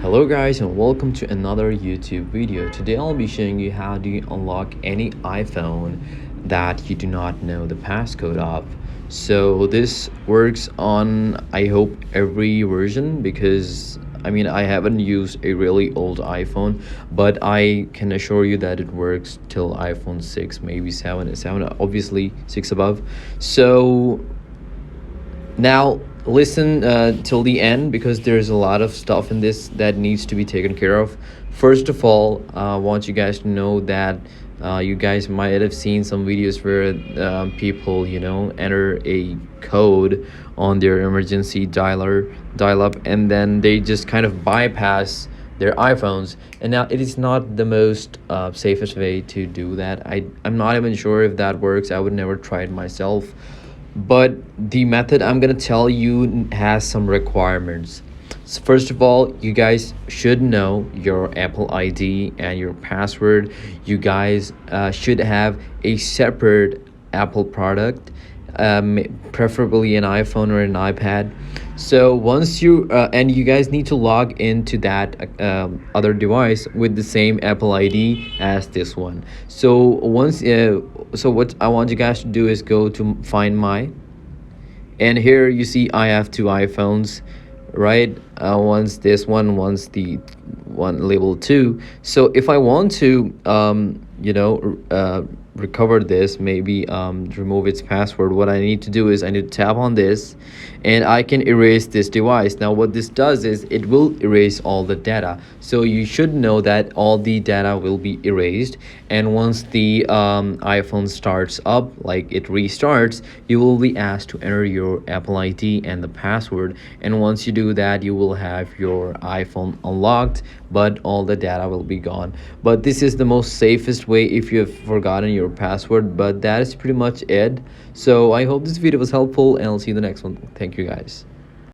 Hello guys and welcome to another YouTube video. Today I'll be showing you how do you unlock any iPhone that you do not know the passcode of. So this works on, I hope, every version, because I haven't used a really old iPhone, but I can assure you that it works till iPhone 6, maybe 7, obviously 6 above. So now listen till the end, because there's a lot of stuff in this that needs to be taken care of. First of all, I want you guys to know that you guys might have seen some videos where people, enter a code on their emergency dial up, and then they just kind of bypass their iPhones. And now it is not the most safest way to do that. I'm not even sure if that works. I would never try it myself, but the method I'm gonna tell you has some requirements. So first of all, you guys should know your Apple ID and your password. You guys should have a separate Apple product, preferably an iPhone or an iPad. So once you and you guys need to log into that other device with the same Apple ID as this one. So so what I want you guys to do is go to Find My, and here you see I have two iPhones, right? One's this one, one's the one labeled 2. So if I want to recover this, maybe remove its password, what I need to do is I need to tap on this, and I can erase this device. Now what this does is it will erase all the data, so you should know that all the data will be erased. And once the iPhone starts up, like it restarts, you will be asked to enter your Apple ID and the password, and once you do that, you will have your iPhone unlocked, but all the data will be gone. But this is the most safest way if you have forgotten your password. But that is pretty much it. So I hope this video was helpful, and I'll see you in the next one. Thank you guys.